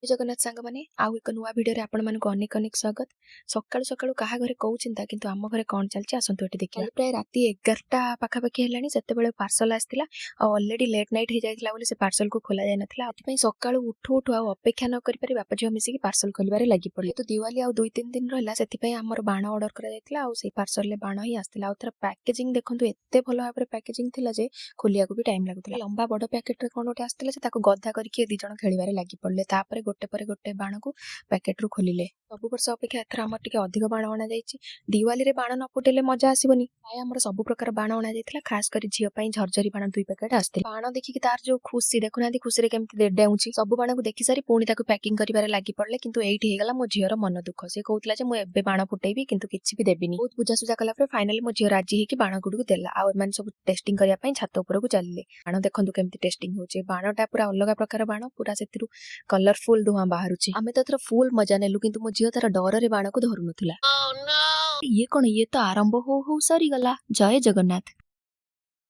ଜଗନ୍ନାଥ ସାଙ୍ଗମାନେ ଆଉ ଏକ ନୂଆ ଭିଡ଼ିଓରେ ଆପଣମାନଙ୍କୁ ଅନେକ ଅନେକ ସ୍ୱାଗତ। ସକାଳୁ ସକାଳୁ କାହା ଘରେ କୋଉ ଚିନ୍ତା, କିନ୍ତୁ ଆମ ଘରେ କ'ଣ ଚାଲିଛି ଆସନ୍ତୁ ଏଠି ଦେଖିବା। ପ୍ରାୟ ରାତି 11ଟା ପାଖାପାଖି ହେଲାଣି, ସେତେବେଳେ ପାର୍ସଲ ଆସିଥିଲା ଆଉ ଅଲରେଡି ଲେଟ୍ ନାଇଟ୍ ହେଇଯାଇଥିଲା ବୋଲି ସେ ପାର୍ସଲକୁ ଖୋଲା ଯାଇନଥିଲା। ସେଥିପାଇଁ ସକାଳୁ ଉଠୁ ଉଠୁ ଆଉ ଅପେକ୍ଷା ନ କରିପାରି ବାପା ଝିଅ ମିଶିକି ପାର୍ସଲ ଖୋଲିବାରେ ଲାଗି ପଡ଼ିଲେ। ଯେହେତୁ ଦିୱାଲି ଆଉ 2-3 ଦିନ ରହିଲା, ସେଥିପାଇଁ ଆମର ବାଣ ଅର୍ଡର କରାଯାଇଥିଲା ଆଉ ସେଇ ପାର୍ସଲରେ ବାଣ ହିଁ ଆସିଥିଲା। ଆଉ ତାର ପ୍ୟାକେଜିଂ ଦେଖନ୍ତୁ, ଏତେ ଭଲ ଭାବରେ ପ୍ୟାକେଜିଂ ଥିଲା ଯେ ଖୋଲିବାକୁ ବି ଟାଇମ୍ ଲାଗୁଥିଲା। ଲମ୍ବା ବଡ଼ ପ୍ୟାକେଟରେ କ'ଣ ଗୋଟେ ଆସିଥିଲା ଯେ ତାକୁ ଗଦା କରିକି ଏ 2 ଜଣ ଖେଳିବାରେ ଲାଗି ପଡ଼ିଲେ। ତାପରେ ଗୋଟେ ପରେ ଗୋଟେ ବାଣକୁ ପ୍ୟାକେଟରୁ ଖୋଲିଲେ। ସବୁ ବର୍ଷ ଅପେକ୍ଷା ଏଥର ଆମର ଟିକେ ଅଧିକ ବାଣ ଅଣାଯାଇଛି। ଦିୱାଲିରେ ବାଣ ନ ଫୁଟେଇଲେ ମଜା ଆସିବନି। ପ୍ରାୟ ଆମର ସବୁ ପ୍ରକାର ବାଣ ଅଣାଯାଇଥିଲା। ଖାସ କରି ଝିଅ ପାଇଁ ଝରଝରି ବାଣ 2 ପ୍ୟାକେଟ ଆସିଥିଲା। ବାଣ ଦେଖିକି ତାର ଯୋଉ ଖୁସି ଦେଖୁନାହାନ୍ତି, ଖୁସିରେ କେମିତି ଡେଉଁଛି। ସବୁ ବାଣକୁ ଦେଖି ସାରି ପୁଣି ତାକୁ ପ୍ୟାକିଂ କରିବାରେ ଲାଗି ପଡ଼ିଲେ, କିନ୍ତୁ ଏଇଠି ହେଇଗଲା ମୋ ଝିଅର ମନ ଦୁଃଖ। ସେ କହୁଥିଲା ଯେ ମୁଁ ଏବେ ବାଣ ଫୁଟେଇବି, କିନ୍ତୁ କିଛି ବି ଦେବିନି। ବହୁତ ବୁଝାସୁଝା କଲା ପରେ ଫାଇନାଲି ମୋ ଝିଅ ରାଜି ହେଇକି ବାଣ ଗୁଡ଼ିକୁ ଦେଲା। ଆଉ ଏମାନେ ସବୁ ଟେଷ୍ଟିଂ କରିବା ପାଇଁ ଛାତ ଉପରକୁ ଚାଲିଲେ। ବାଣ ଦେଖନ୍ତୁ କେମିତି ଟେଷ୍ଟିଂ ହଉଛି। ବାଣଟା ପୁରା ଅଲଗା ପ୍ରକାର ବାଣ, ପୁରା ସେଥିରୁ କଲରଫୁଲ ଧୂଆଁ ବାହାରୁଛି। ଆମେ ତ ଏଥର ଫୁଲ ମଜା ନେଲୁ, କିନ୍ତୁ ମୋ ଝିଅ ତାର ଡରରେ ବାଣକୁ ଧରୁନଥିଲା। ଇଏ କଣ, ଇଏ ତ ଆରମ୍ଭ ହଉ ହଉ ସରିଗଲା। ଜୟ ଜଗନ୍ନାଥ।